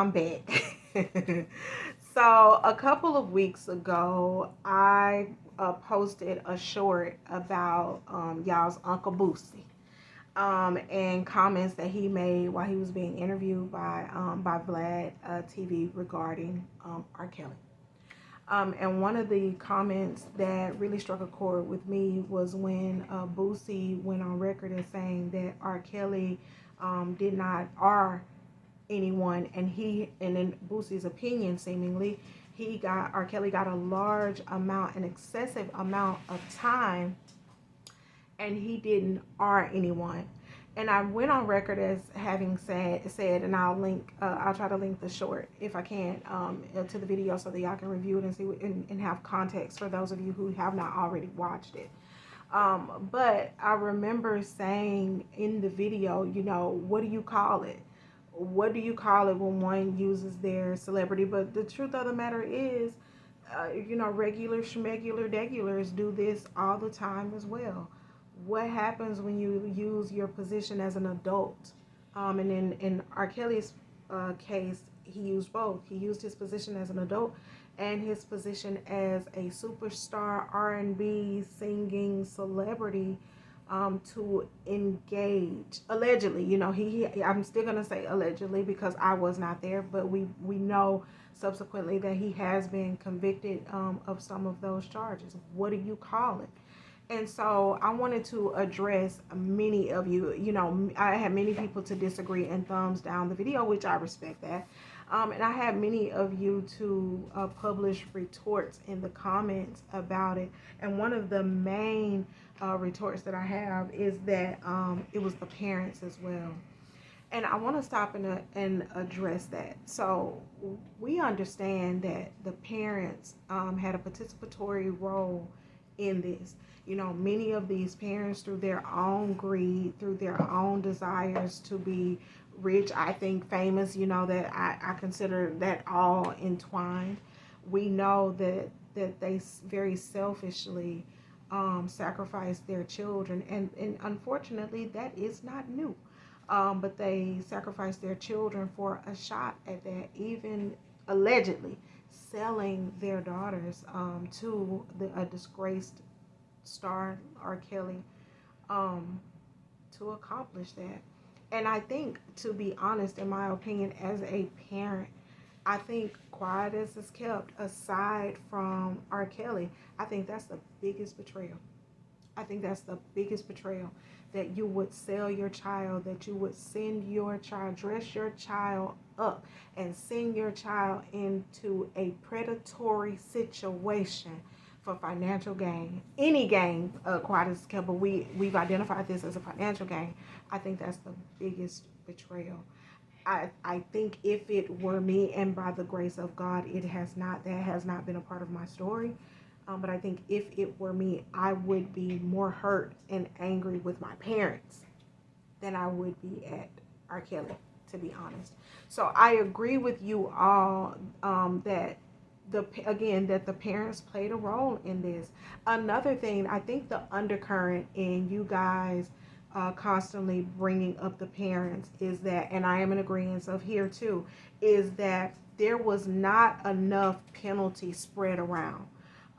I'm back. So a couple of weeks ago, I posted a short about y'all's Uncle Boosie, and comments that he made while he was being interviewed by Vlad TV regarding R.Kelly. And one of the comments that really struck a chord with me was when Boosie went on record as saying that R.Kelly did not R anyone, and in Boosie's opinion, seemingly, R.Kelly got a large amount, an excessive amount of time, and he didn't R anyone. And I went on record as having said, and I'll try to link the short if I can to the video so that y'all can review it and see and have context for those of you who have not already watched it. But I remember saying in the video, what do you call it? What do you call it when one uses their celebrity? But the truth of the matter is, regular schmegular degulars do this all the time as well. What happens when you use your position as an adult? And in R. Kelly's case, he used both. He used his position as an adult and his position as a superstar R&B singing celebrity to engage. Allegedly, I'm still gonna say allegedly because I was not there, but we know subsequently that he has been convicted of some of those charges. What do you call it? And so I wanted to address many of you. I had many people to disagree and thumbs down the video, which I respect that. And I had many of you to publish retorts in the comments about it. And one of the main retorts that I have is that it was the parents as well. And I want to stop and address that. So we understand that the parents had a participatory role in this. Many of these parents, through their own greed, through their own desires to be rich, I think famous, that I consider that all entwined. We know that they very selfishly sacrifice their children. And unfortunately, that is not new. But they sacrifice their children for a shot at that, even allegedly selling their daughters to a disgraced star, R. Kelly, to accomplish that. And I think, to be honest, in my opinion, as a parent, I think quiet as is kept, aside from R. Kelly, I think that's the biggest betrayal. I think that's the biggest betrayal, that you would sell your child, that you would send your child, dress your child up and send your child into a predatory situation for financial gain. Any gain, quite as kept, but we've identified this as a financial gain. I think that's the biggest betrayal. I think if it were me, and by the grace of God, that has not been a part of my story. But I think if it were me, I would be more hurt and angry with my parents than I would be at R. Kelly, to be honest. So I agree with you all that that the parents played a role in this. Another thing, I think the undercurrent in you guys constantly bringing up the parents is that, and I am in agreement of here too, is that there was not enough penalty spread around.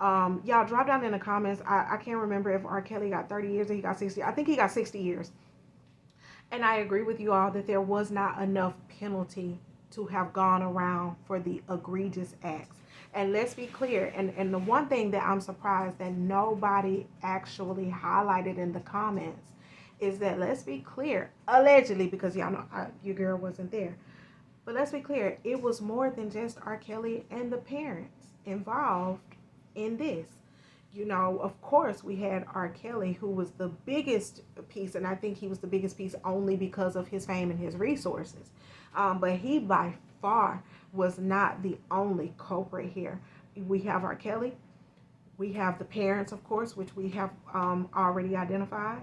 Y'all drop down in the comments. I can't remember if R. Kelly got 30 years or he got 60. I think he got 60 years. And I agree with you all that there was not enough penalty to have gone around for the egregious acts. And let's be clear, and the one thing that I'm surprised that nobody actually highlighted in the comments is that, let's be clear, allegedly, because y'all know your girl wasn't there, but let's be clear, it was more than just R. Kelly and the parents involved in this. Of course, we had R. Kelly, who was the biggest piece, and I think he was the biggest piece only because of his fame and his resources. But he by far was not the only culprit here. We have R. Kelly, we have the parents, of course, which we have already identified.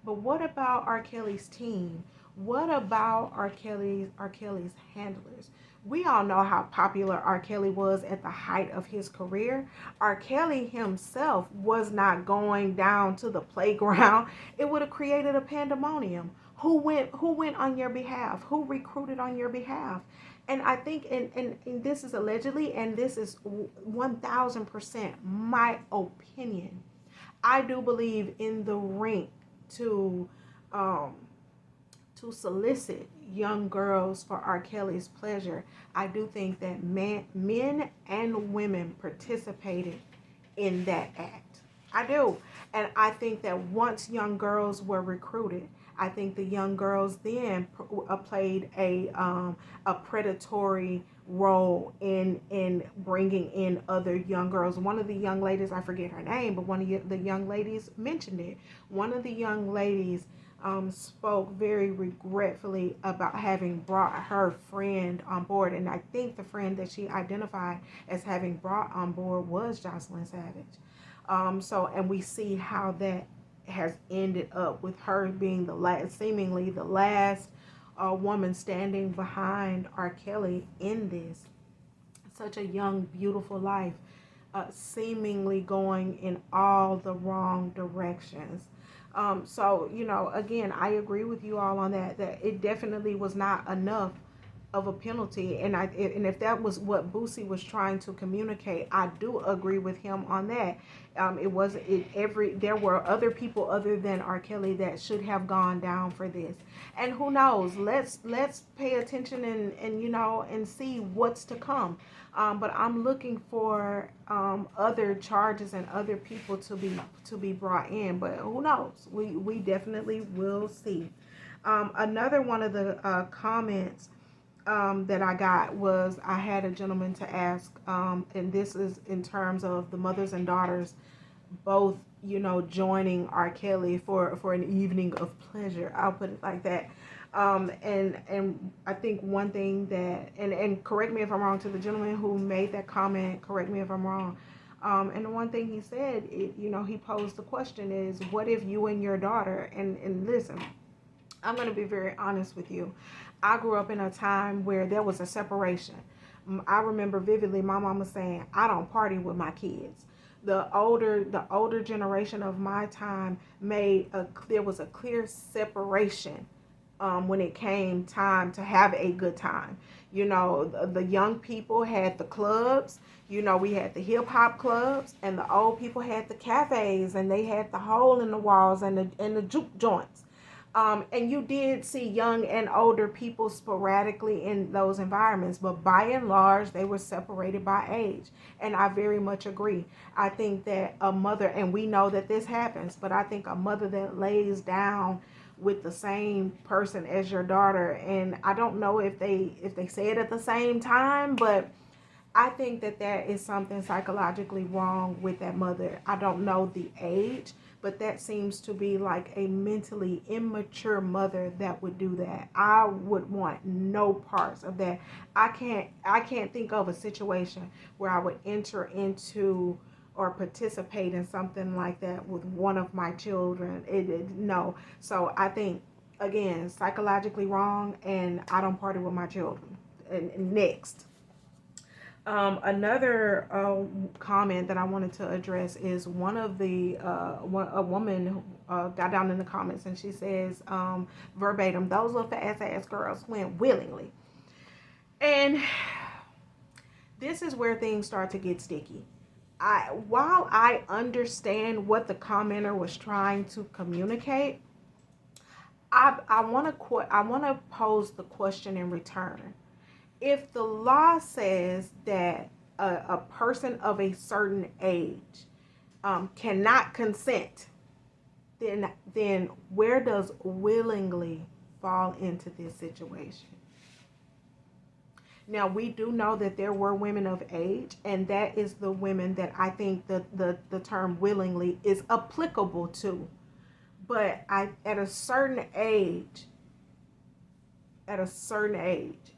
But what about R. Kelly's team? What about R. Kelly's handlers? We all know how popular R. Kelly was at the height of his career. R. Kelly himself was not going down to the playground. It would have created a pandemonium. Who went on your behalf? Who recruited on your behalf? And I think, and this is allegedly, and this is 1000% my opinion. I do believe in the rink to um, to solicit young girls for R. Kelly's pleasure. I do think that men and women participated in that act. I do. And I think that once young girls were recruited, I think the young girls then played a predatory role in bringing in other young girls. One of the young ladies, I forget her name, but one of the young ladies mentioned it. One of the young ladies spoke very regretfully about having brought her friend on board. And I think the friend that she identified as having brought on board was Jocelyn Savage. And we see how that has ended up with her being the last, seemingly the last woman standing behind R. Kelly in this. Such a young, beautiful life, seemingly going in all the wrong directions. Again, I agree with you all on that, that it definitely was not enough of a penalty. And if that was what Boosie was trying to communicate, I do agree with him on that. It was it every there were other people other than R. Kelly that should have gone down for this. And who knows? Let's pay attention and see what's to come. But I'm looking for other charges and other people to be brought in. But who knows? We definitely will see. Another one of the comments that I got was, I had a gentleman to ask, and this is in terms of the mothers and daughters both, joining R. Kelly for an evening of pleasure. I'll put it like that. And I think one thing that, and correct me if I'm wrong, to the gentleman who made that comment, correct me if I'm wrong. And the one thing he said, he posed the question is, what if you and your daughter, and listen, I'm going to be very honest with you. I grew up in a time where there was a separation. I remember vividly my mama saying, I don't party with my kids. The older generation of my time there was a clear separation when it came time to have a good time. The young people had the clubs. We had the hip hop clubs, and the old people had the cafes, and they had the hole in the walls and the juke joints. And you did see young and older people sporadically in those environments, but by and large, they were separated by age. And I very much agree. I think that a mother, and we know that this happens, but I think a mother that lays down with the same person as your daughter, and I don't know if they say it at the same time, but I think that is something psychologically wrong with that mother. I don't know the age, but that seems to be like a mentally immature mother that would do that. I would want no parts of that. I can't think of a situation where I would enter into or participate in something like that with one of my children. No. So I think, again, psychologically wrong, and I don't party with my children. And next. Another comment that I wanted to address is a woman got down in the comments, and she says, verbatim, those little fast ass girls went willingly. And this is where things start to get sticky. While I understand what the commenter was trying to communicate, I want to pose the question in return. If the law says that a person of a certain age cannot consent, then where does willingly fall into this situation? Now, we do know that there were women of age, and that is the women that I think the term willingly is applicable to. But at a certain age,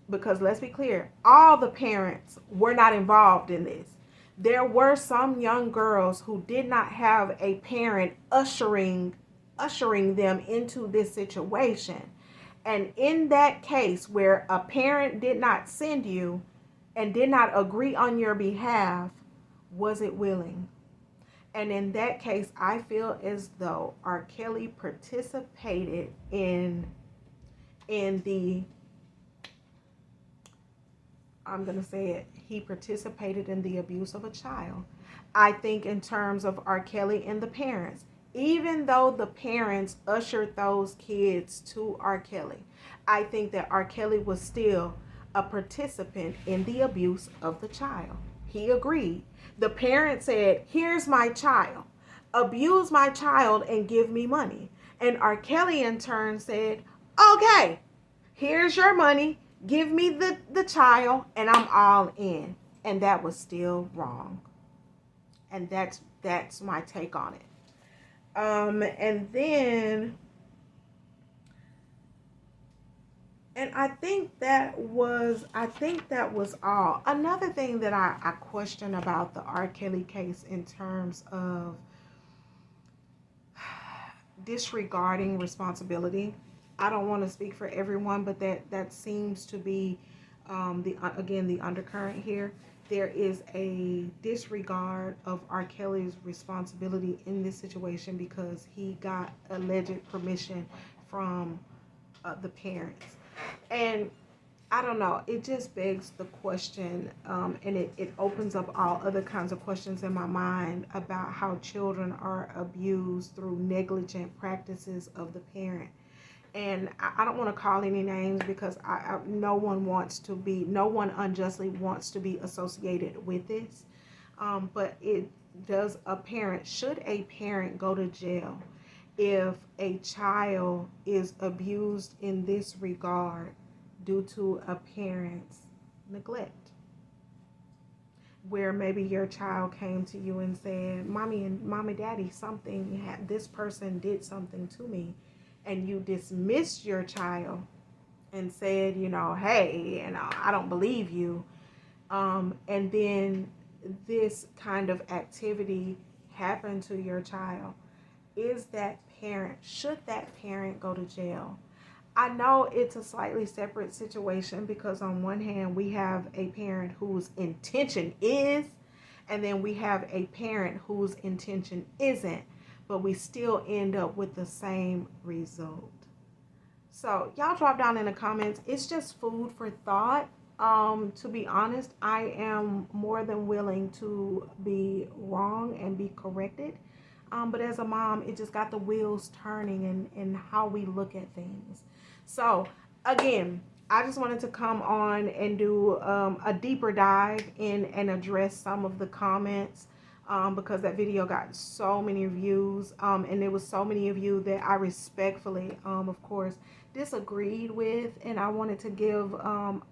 because let's be clear, all the parents were not involved in this. There were some young girls who did not have a parent ushering them into this situation. And in that case where a parent did not send you and did not agree on your behalf, was it willing? And in that case, I feel as though R. Kelly participated in the I'm going to say it, he participated in the abuse of a child. I think in terms of R. Kelly and the parents, even though the parents ushered those kids to R. Kelly, I think that R. Kelly was still a participant in the abuse of the child. He agreed. The parent said, here's my child. Abuse my child and give me money. And R. Kelly in turn said, okay, here's your money. Give me the child and I'm all in. And that was still wrong. And that's my take on it. And then, and I think that was all. Another thing that I question about the R. Kelly case in terms of disregarding responsibility. I don't want to speak for everyone, but that seems to be the undercurrent here. There is a disregard of R. Kelly's responsibility in this situation because he got alleged permission from the parents. And I don't know, it just begs the question, and it opens up all other kinds of questions in my mind about how children are abused through negligent practices of the parent. And I don't want to call any names because no one unjustly wants to be associated with this. But should a parent go to jail if a child is abused in this regard due to a parent's neglect? Where maybe your child came to you and said, Mommy, Daddy, this person did something to me. And you dismissed your child and said, hey, I don't believe you. And then this kind of activity happened to your child. Should that parent go to jail? I know it's a slightly separate situation because on one hand, we have a parent whose intention is, and then we have a parent whose intention isn't. But we still end up with the same result. So y'all drop down in the comments. It's just food for thought. To be honest, I am more than willing to be wrong and be corrected. But as a mom, it just got the wheels turning in how we look at things. So again, I just wanted to come on and do a deeper dive in and address some of the comments. Because that video got so many views, and there was so many of you that I respectfully, of course, disagreed with, and I wanted to give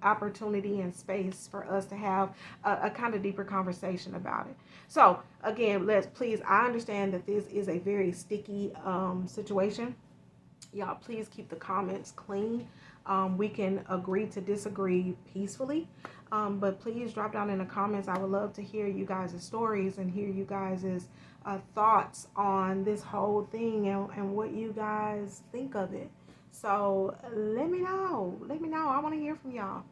opportunity and space for us to have a kind of deeper conversation about it. So again, I understand that this is a very sticky situation. Y'all, please keep the comments clean. We can agree to disagree peacefully. But please drop down in the comments. I would love to hear you guys' stories and hear you guys' thoughts on this whole thing and what you guys think of it. So let me know. I want to hear from y'all.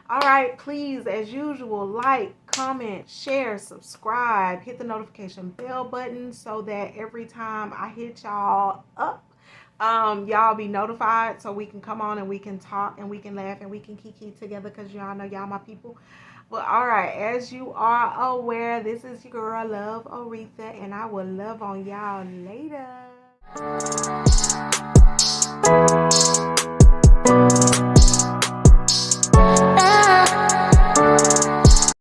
All right, please, as usual, like, comment, share, subscribe, hit the notification bell button so that every time I hit y'all up, y'all be notified so we can come on and we can talk and we can laugh and we can kiki together because y'all know y'all my people. Well, all right, as you are aware, this is your girl Love Aretha, and I will love on y'all later.